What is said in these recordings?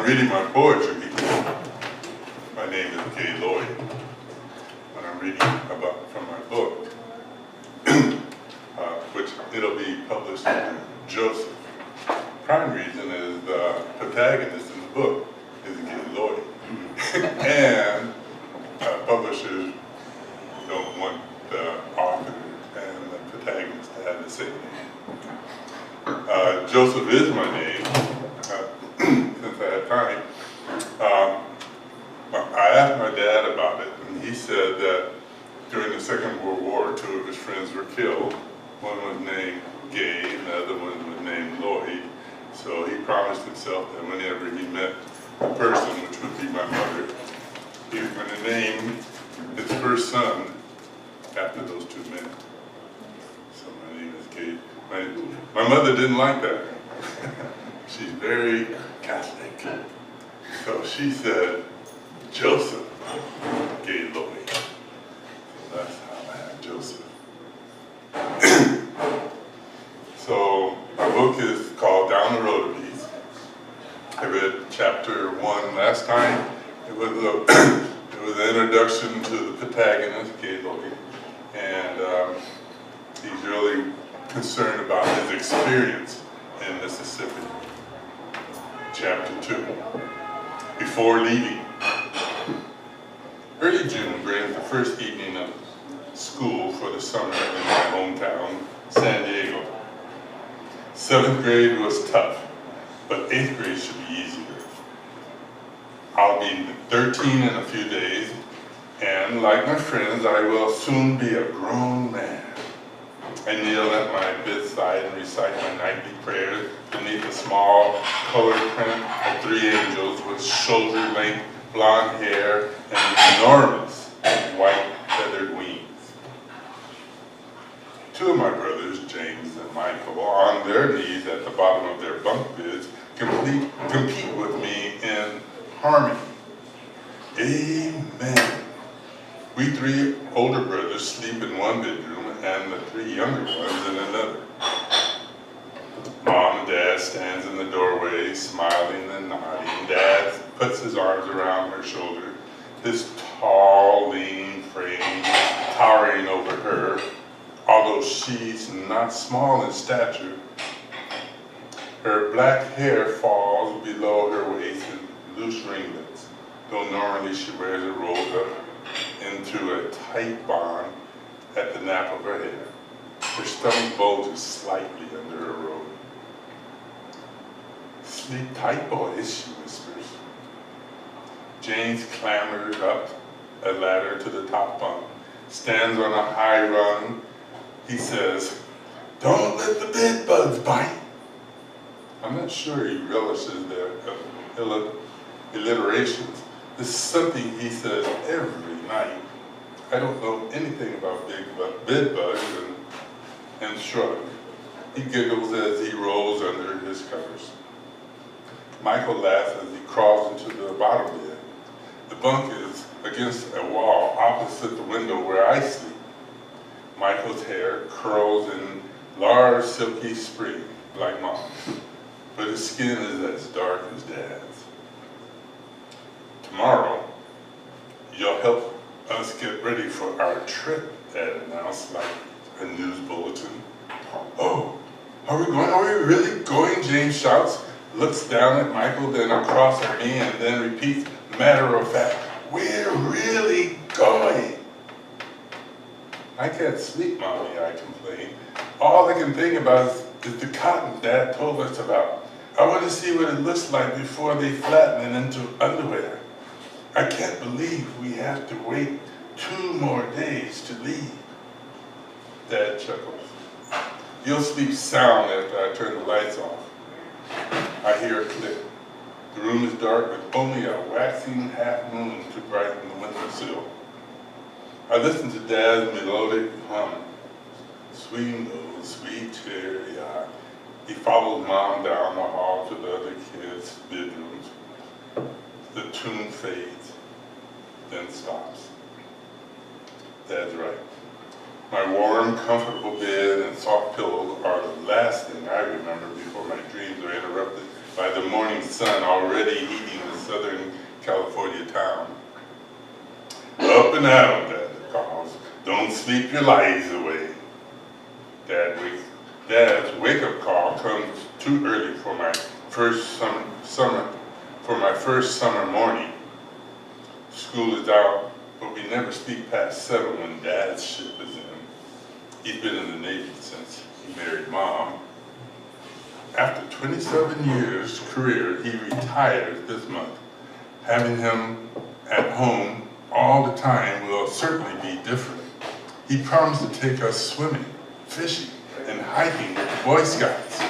I'm reading my poetry, my name is Gaylloyd. When I'm reading from my book, which it'll be published in Joseph. Prime reason is the protagonist in the book is Gaylloyd. And publishers don't want the author and the protagonist to have the same name. Joseph is my name, since I had time. I asked my dad about it, and he said that during the Second World War, two of his friends were killed. One was named Gay, and the other one was named Lloyd. So he promised himself that whenever he met a person, which would be my mother, he was going to name his first son after those two men. So my name is Gay. My mother didn't like that. She's very Catholic. So she said, Joseph Gaylloyd. So that's how I have Joseph. So my book is called Down the Road a Piece. I read chapter 1 last time. It was an introduction to the protagonist, Gaylloyd, and he's really concerned about his experience in Mississippi. Chapter 2. Before leaving. Early June brings the first evening of school for the summer in my hometown, San Diego. 7th grade was tough, but 8th grade should be easier. I'll be 13 in a few days, and like my friends, I will soon be a grown man. I kneel at my bedside and recite my nightly prayers beneath a small colored print of 3 angels with shoulder-length blonde hair and enormous white feathered wings. 2 of my brothers, James and Michael, are on their knees at the bottom of their bunk beds, compete with me in harmony. Amen. We 3 older brothers sleep in one bedroom and the 3 younger ones in another. Mom and Dad stands in the doorway, smiling and nodding. Dad puts his arms around her shoulder, his tall, lean frame towering over her. Although she's not small in stature, her black hair falls below her waist in loose ringlets, though normally she wears it rolled up into a tight bond at the nape of her head. Her stomach bulges slightly under her robe. Sleep tight, boys, she whispers. James clambers up a ladder to the top bunk, stands on a high rung. He says, "Don't let the bed bugs bite." I'm not sure he relishes their alliterations. This is something he says every night. I don't know anything about bed bugs and shrugs. He giggles as he rolls under his covers. Michael laughs as he crawls into the bottom bed. The bunk is against a wall opposite the window where I sleep. Michael's hair curls in large silky spring like Mom's, but his skin is as dark as Dad's. Tomorrow, you'll help us get ready for our trip, Dad announced like a news bulletin. Oh, are we really going? James shouts, looks down at Michael, then across at me, and then repeats, matter of fact, we're really going. I can't sleep, Mommy, I complain. All I can think about is the cotton Dad told us about. I want to see what it looks like before they flatten it into underwear. I can't believe we have to wait 2 more days to leave. Dad chuckles. You'll sleep sound after I turn the lights off. I hear a click. The room is dark with only a waxing half moon to brighten the windowsill. I listen to Dad's melodic hum. Sweet nose, sweet cherry eye. He follows Mom down the hall to the other kids' bedrooms. The tune fades, then stops. Dad's right. My warm, comfortable bed and soft pillows are the last thing I remember before my dreams are interrupted by the morning sun already heating the Southern California town. Up and out, Dad calls. Don't sleep your lives away. Dad's wake-up call comes too early for my first summer morning. School is out, but we never sleep past 7 when Dad's ship is in. He's been in the Navy since he married Mom. After 27 years career, he retires this month. Having him at home all the time will certainly be different. He promised to take us swimming, fishing, and hiking with the Boy Scouts.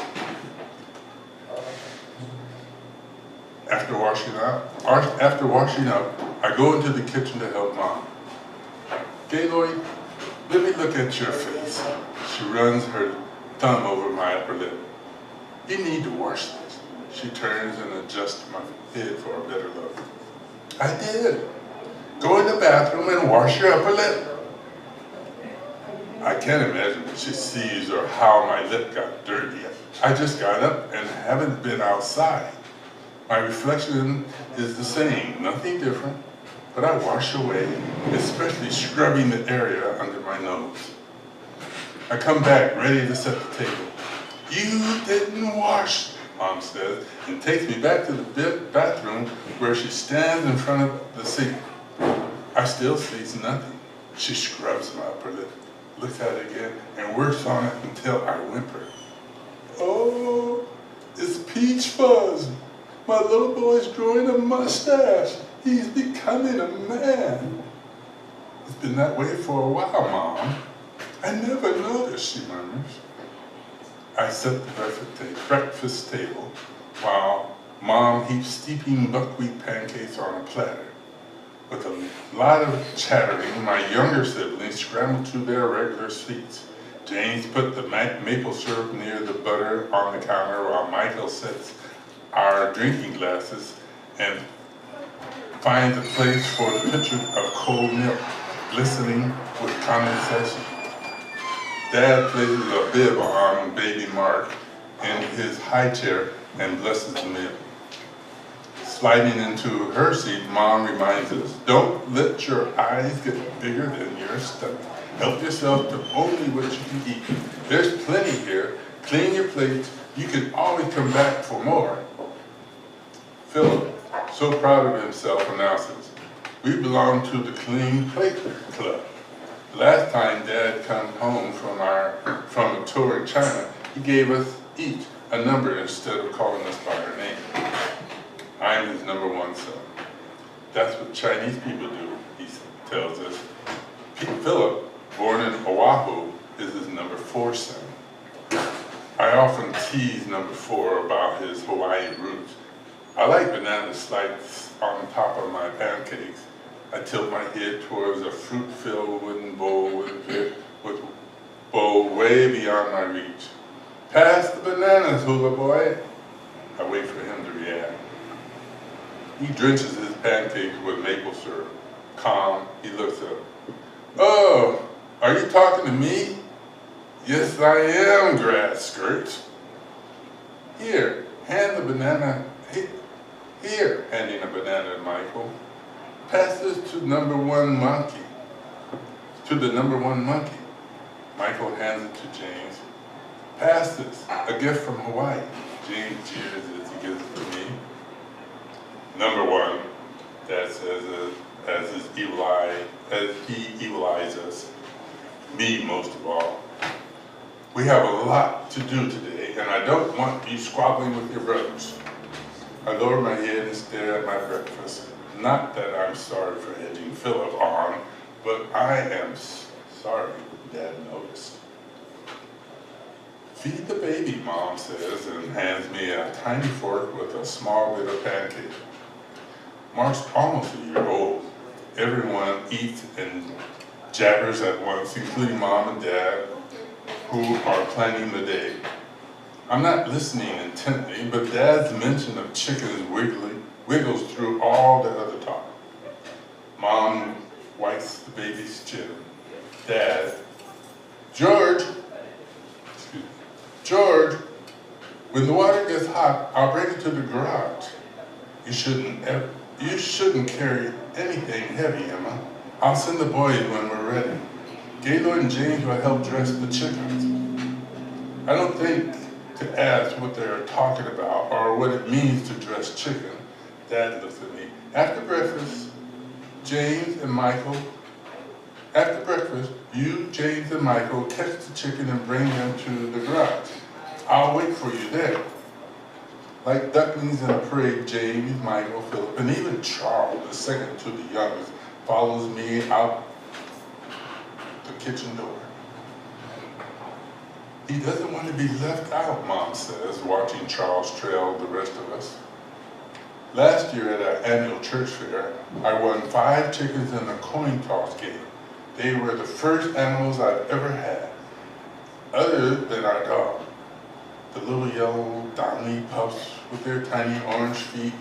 After washing up, I go into the kitchen to help Mom. Gaylloyd, let me look at your face. She runs her thumb over my upper lip. You need to wash this. She turns and adjusts my head for a better look. I did. Go in the bathroom and wash your upper lip. I can't imagine what she sees or how my lip got dirty. I just got up and haven't been outside. My reflection is the same, nothing different, but I wash away, especially scrubbing the area under my nose. I come back ready to set the table. You didn't wash, Mom says, and takes me back to the bathroom where she stands in front of the sink. I still see nothing. She scrubs my upper lip, looks at it again, and works on it until I whimper. Oh, it's peach fuzz. My little boy's growing a mustache. He's becoming a man. It's been that way for a while, Mom. I never noticed, she murmurs. I set the breakfast table while Mom heaps steeping buckwheat pancakes on a platter. With a lot of chattering, my younger siblings scrambled to their regular seats. James put the maple syrup near the butter on the counter while Michael sets our drinking glasses and finds a place for the pitcher of cold milk, glistening with condensation. Dad places a bib on baby Mark in his high chair and blesses the meal. Sliding into her seat, Mom reminds us, don't let your eyes get bigger than your stomach. Help yourself to only what you can eat. There's plenty here. Clean your plates. You can always come back for more. Philip, so proud of himself, announces, we belong to the Clean Plate Club. Last time Dad came home from a tour in China, he gave us each a number instead of calling us by our name. I'm his number 1 son. That's what Chinese people do, he tells us. Philip, born in Oahu, is his number 4 son. I often tease number 4 about his Hawaiian roots. I like banana slices on top of my pancakes. I tilt my head towards a fruit-filled wooden bowl with bowl way beyond my reach. Pass the bananas, hula boy. I wait for him to react. He drenches his pancakes with maple syrup. Calm, he looks up. Oh, are you talking to me? Yes, I am, grass skirts. Here, hand the banana. Here, handing a banana to Michael. Pass this to number 1 monkey. To the number 1 monkey. Michael hands it to James. Pass this, a gift from Hawaii. James cheers as he gives it to me. Number 1, Dad says, as he evil eyes us, me most of all. We have a lot to do today, and I don't want you squabbling with your brothers. I lower my head and stare at my breakfast. Not that I'm sorry for edging Philip on, but I am sorry Dad noticed. Feed the baby, Mom says, and hands me a tiny fork with a small bit of pancake. Mark's almost a year old. Everyone eats and jabbers at once, including Mom and Dad, who are planning the day. I'm not listening intently, but Dad's mention of chickens wiggles through all the other talk. Mom wipes the baby's chin. Dad, George, when the water gets hot, I'll bring it to the You shouldn't carry anything heavy, Emma. I'll send the boys when we're ready. Gaylord and James will help dress the chickens. I don't think to ask what they're talking about or what it means to dress chicken. Dad looks at me. After breakfast, you, James, and Michael catch the chicken and bring them to the garage. I'll wait for you there. Like ducklings in a parade, James, Michael, Philip, and even Charles, the second to the youngest, follows me out the kitchen door. He doesn't want to be left out, Mom says, watching Charles trail the rest of us. Last year at our annual church fair, I won 5 chickens in a coin toss game. They were the first animals I've ever had, other than our dog. The little yellow downy pups with their tiny orange feet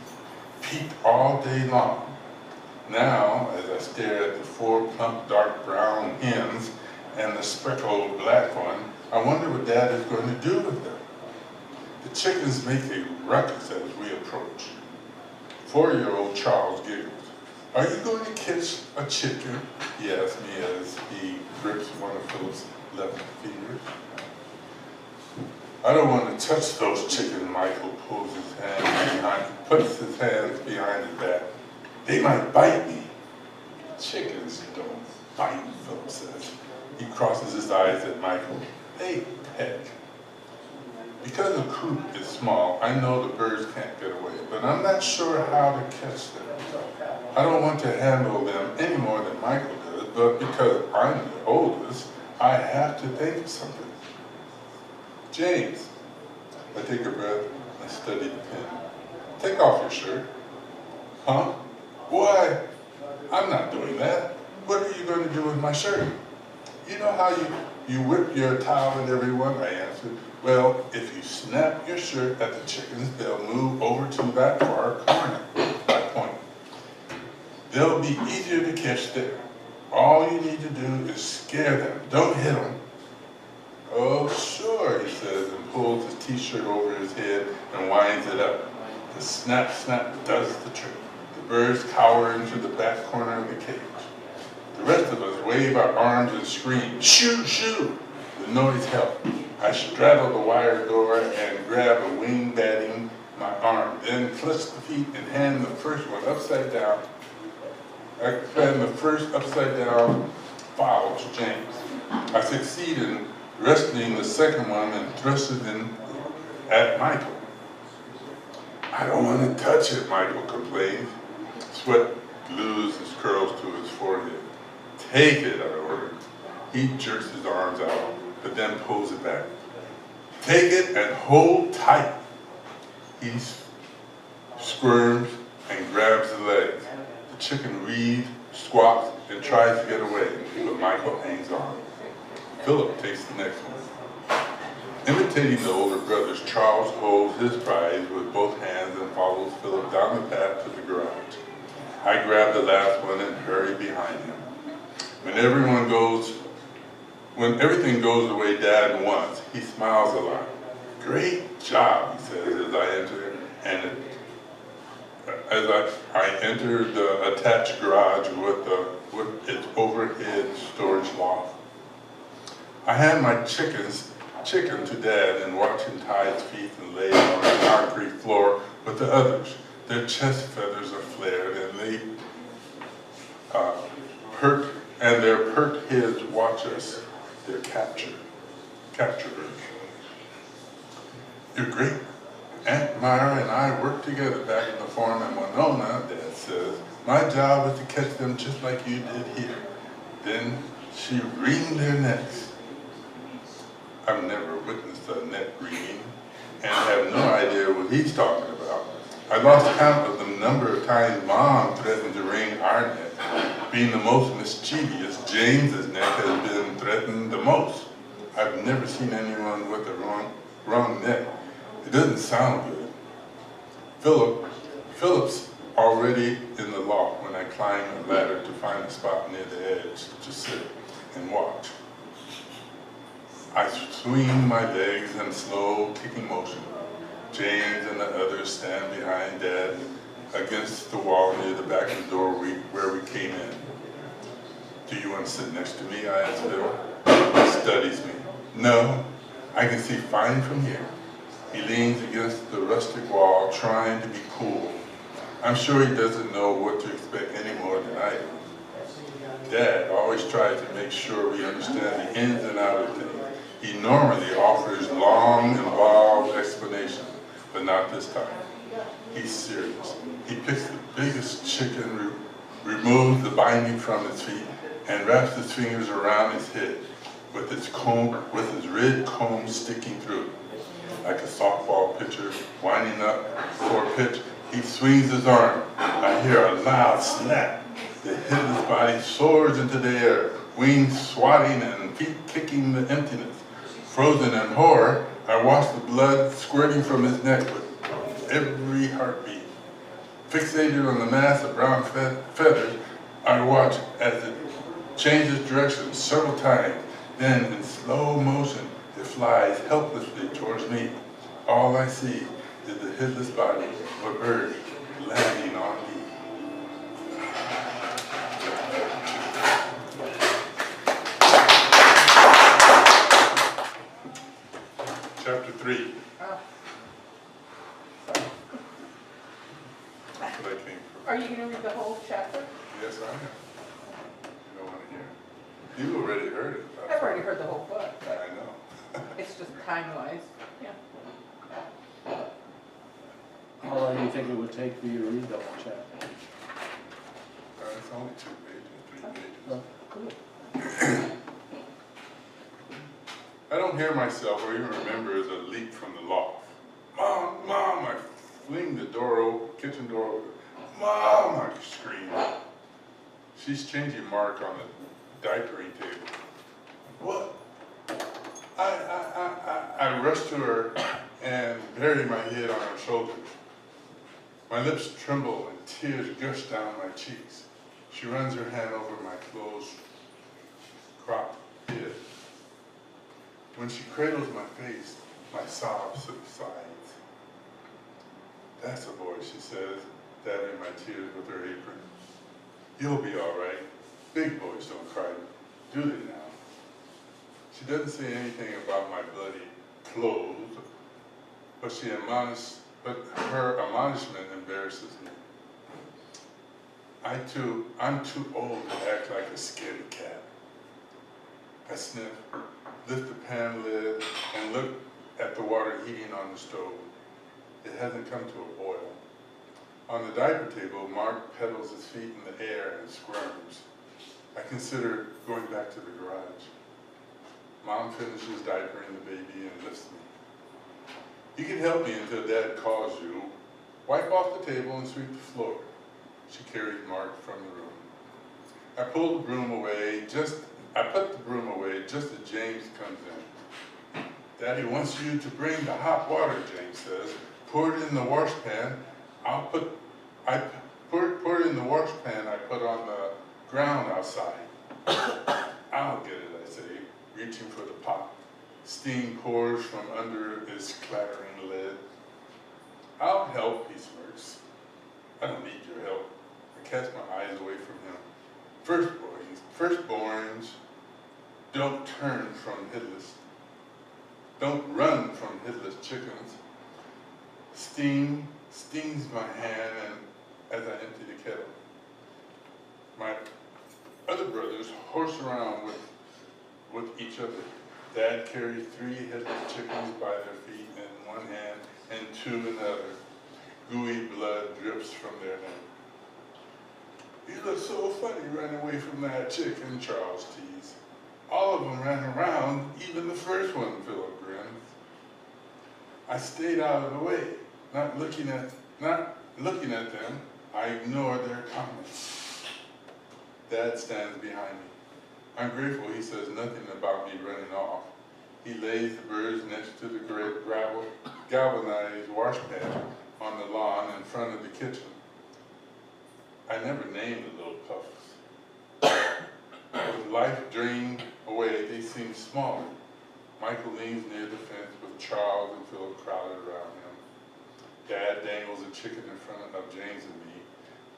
peeped all day long. Now, as I stare at the 4 plump dark brown hens and the speckled black one, I wonder what Dad is going to do with them. The chickens make a ruckus as we approach. 4-year-old Charles giggles. Are you going to catch a chicken? He asks me as he grips one of Philip's left fingers. I don't want to touch those chickens, Michael puts his hands behind his back. They might bite me. Chickens don't bite, Philip says. He crosses his eyes at Michael. They peck. Because the coop is small, I know the birds can't get away, but I'm not sure how to catch them. I don't want to handle them any more than Michael does, but because I'm the oldest, I have to think of something. James, I take a breath and study the pen. Take off your shirt. Huh? Why? I'm not doing that. What are you going to do with my shirt? You know how you whip your towel at everyone, I answered. Well, if you snap your shirt at the chickens, they'll move over to that far corner, I point. They'll be easier to catch there. All you need to do is scare them. Don't hit them. Oh, sure, he says, and pulls his t-shirt over his head and winds it up. The snap, snap does the trick. The birds cower into the back corner of the cage. The rest of us wave our arms and scream, shoo, shoo. The noise helps. I straddle the wire door and grab a wing batting my arm, then clutch the feet and hand the first one upside down. I hand the first upside down foul to James. I succeed in wrestling the second one and thrust it in at Michael. I don't want to touch it, Michael complains. Sweat glues his curls to his forehead. Take it, I ordered. He jerks his arms out, but then pulls it back. Take it and hold tight. He squirms and grabs the legs. The chicken reads, squawks, and tries to get away, but Michael hangs on. Philip takes the next one. Imitating the older brothers, Charles holds his prize with both hands and follows Philip down the path to the garage. I grab the last one and hurry behind him. When everything goes the way Dad wants, he smiles a lot. Great job, he says as I enter, and as I enter the attached garage with its overhead storage loft. I hand my chicken to Dad and watch him tie his feet and lay on the concrete floor with the others. Their chest feathers are flared and their pert heads watch us, their capturers. You're great. Aunt Myra and I work together back in the farm in Winona, Dad says. My job is to catch them just like you did here. Then she wringed their necks. I've never witnessed a neck wringing and have no idea what he's talking about. I lost count of the number of times Mom threatened to wring our neck. Being the most mischievous, James's neck has been threatened the most. I've never seen anyone with the wrong neck. It doesn't sound good. Philip's already in the loft when I climb a ladder to find a spot near the edge to sit and watch. I swing my legs in slow kicking motion. James and the others stand behind Dad against the wall near the back of the door where we came in. "Do you want to sit next to me?" I asked Bill. He studies me. "No, I can see fine from here." He leans against the rustic wall, trying to be cool. I'm sure he doesn't know what to expect any more than I do. Dad always tries to make sure we understand the ins and outs of things. He normally offers long, involved explanations, but not this time. He's serious. He picks the biggest chicken, removes the binding from its feet, and wraps his fingers around his head with his red comb sticking through. Like a softball pitcher winding up for a pitch, he swings his arm. I hear a loud snap. The headless body soars into the air, wings swatting and feet kicking the emptiness. Frozen in horror, I watch the blood squirting from his neck with every heartbeat. Fixated on the mass of brown feathers, I watch as it changes direction several times. Then, in slow motion, it flies helplessly towards me. All I see is the headless body of a bird landing on me. Chapter 3. That's what I came from. Are you going to read the whole chapter? Yes, I am. You don't want to hear it. You already heard it. I've already heard the whole book. I know. It's just time-wise. Yeah. How long do you think it would take for you to read the whole chapter? It's only 2 pages, 3 pages. Oh, cool. I don't hear myself or even remember as a leap from the loft. "Mom, Mom!" I fling the door open, kitchen door open. "Mom!" I scream. She's changing Mark on the diapering table. "What?" I rush to her and bury my head on her shoulder. My lips tremble and tears gush down my cheeks. She runs her hand over my closed, cropped head. When she cradles my face, my sob subsides. "That's a boy," she says, dabbing my tears with her apron. "You'll be all right. Big boys don't cry, do they now?" She doesn't say anything about my bloody clothes, but her admonishment embarrasses me. I'm too old to act like a scaredy cat. I sniff, lift the pan lid, and look at the water heating on the stove. It hasn't come to a boil. On the diaper table, Mark pedals his feet in the air and squirms. I consider going back to the garage. Mom finishes diapering the baby and lifts me. "You can help me until Dad calls you. Wipe off the table and sweep the floor." She carries Mark from the room. I put the broom away just as James comes in. "Daddy wants you to bring the hot water," James says. "Pour it in the washpan. Pour it in the washpan I put on the ground outside." "I'll get it," I say, reaching for the pot. Steam pours from under its clattering lid. "I'll help," he smirks. "I don't need your help." I cast my eyes away from him. Firstborns don't run from headless chickens. Steam stings my hand as I empty the kettle. My other brothers horse around with each other. Dad carries 3 headless chickens by their feet in one hand and 2 in the other. Gooey blood drips from their neck. "You look so funny running away from that chicken," Charles teased. "All of them ran around, even the first one," Philip grinned. I stayed out of the way, not looking at them. I ignored their comments. Dad stands behind me. I'm grateful he says nothing about me running off. He lays the birds next to the galvanized washpan on the lawn in front of the kitchen. I never named the little puffs. With life drained away, they seem smaller. Michael leans near the fence with Charles and Philip crowded around him. Dad dangles a chicken in front of James and me.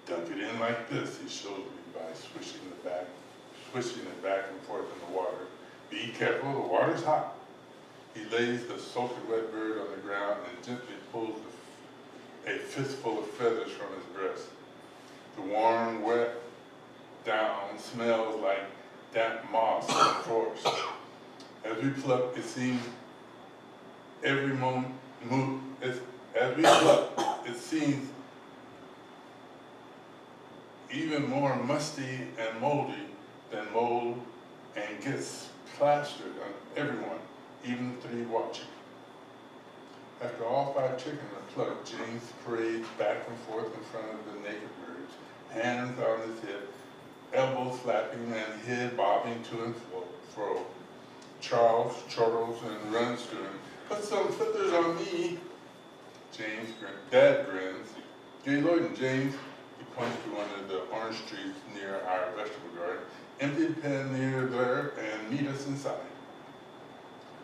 Dunk it in like this, he shows me by swishing it back and forth in the water. Be careful, the water's hot. He lays the salted wet bird on the ground and gently pulls a fistful of feathers from his breast. The warm, wet down smells like damp moss in the forest. As we pluck, it seems every moment, as we pluck, it seems even more musty and moldy than mold, and gets plastered on everyone, even the 3 watching. After all 5 chickens are plucked, James parades back and forth in front of the naked birds, hands on his hip, elbows flapping and head bobbing to and fro. Charles chortles and runs to him. Put some feathers on me. Dad grins. Gaylloyd and James, he points to one of the orange trees near our vegetable garden. Empty the pen near there and meet us inside.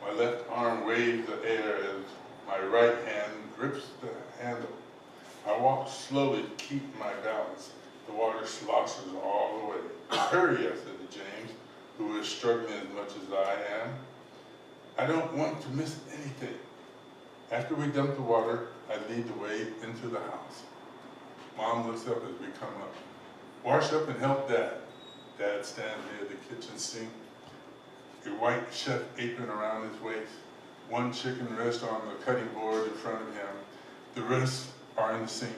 My left arm waves the air as my right hand grips the handle. I walk slowly to keep my balance. The water sloshes all the way. Hurry, I said to James, who is struggling as much as I am. I don't want to miss anything. After we dump the water, I lead the way into the house. Mom looks up as we come up. Wash up and help Dad. Dad stands near the kitchen sink, a white chef apron around his waist. One chicken rests on the cutting board in front of him. The rest are in the sink.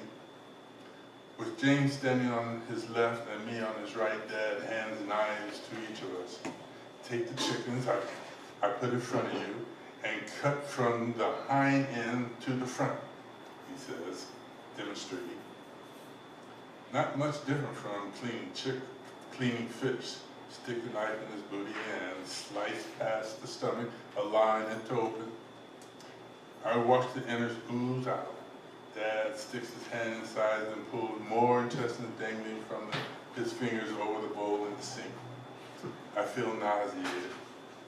With James standing on his left and me on his right, Dad hands knives to each of us. Take the chickens I put in front of you and cut from the hind end to the front, he says, demonstrating. Not much different from cleaning fish. Stick the knife in his booty and slice past the stomach, allowing it to open. I watch the innards ooze out. Dad sticks his hand inside and pulls more intestines dangling from his fingers over the bowl in the sink. I feel nauseated,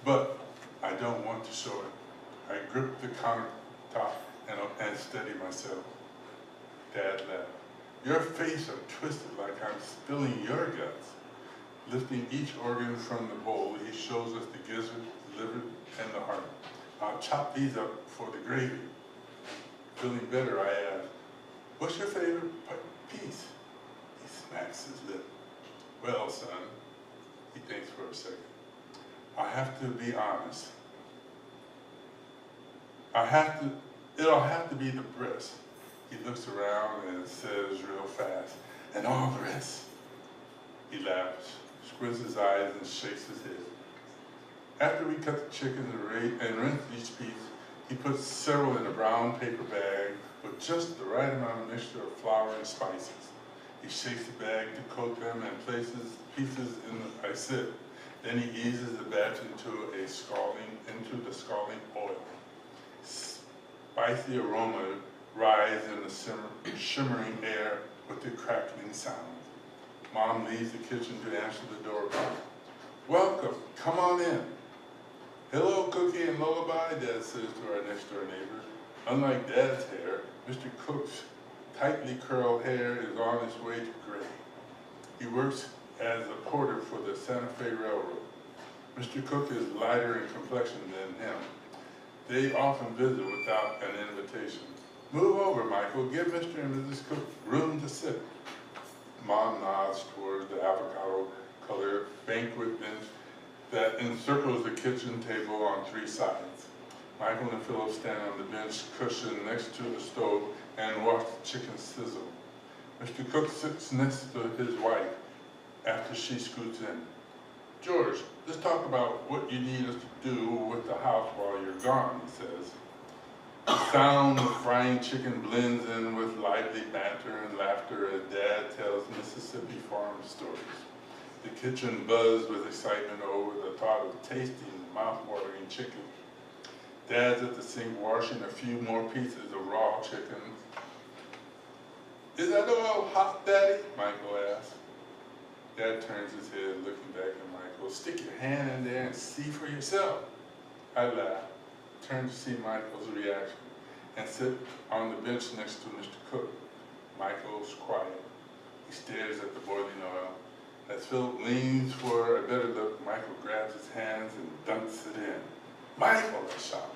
but I don't want to show it. I grip the countertop and steady myself. Dad laughed. Your face are twisted like I'm spilling your guts. Lifting each organ from the bowl, he shows us the gizzard, liver, and the heart. I'll chop these up for the gravy. Feeling better, I ask, what's your favorite piece? He smacks his lip. Well, son, he thinks for a second. I have to be honest. It'll have to be the breast. He looks around and says real fast, and all the rest. He laughs, squints his eyes, and shakes his head. After we cut the chicken and rinse each piece, he puts several in a brown paper bag with just the right amount of mixture of flour and spices. He shakes the bag to coat them and places pieces in a sieve. Then he eases the batch into the scalding oil. Spicy aroma rises in the shimmering air with the crackling sound. Mom leaves the kitchen to answer the doorbell. Welcome, come on in. Hello, Cookie and Lullaby, Dad says to our next door neighbor. Unlike Dad's hair, Mr. Cook's tightly curled hair is on its way to gray. He works as a porter for the Santa Fe Railroad. Mr. Cook is lighter in complexion than him. They often visit without an invitation. Move over, Michael. Give Mr. and Mrs. Cook room to sit. Mom nods toward the avocado-colored banquet bench that encircles the kitchen table on 3 sides. Michael and Philip stand on the bench cushion next to the stove and watch the chicken sizzle. Mr. Cook sits next to his wife after she scoots in. George, let's talk about what you need us to do with the house while you're gone, he says. The sound of frying chicken blends in with lively banter and laughter as Dad tells Mississippi farm stories. The kitchen buzzed with excitement over the thought of tasting mouth-watering chicken. Dad's at the sink washing a few more pieces of raw chicken. Is that oil hot, Daddy? Michael asks. Dad turns his head, looking back at Michael. Stick your hand in there and see for yourself. I laugh, turn to see Michael's reaction, and sit on the bench next to Mr. Cook. Michael's quiet. He stares at the boiling oil. As Philip leans for a better look, Michael grabs his hands and dunks it in. Michael, I shout.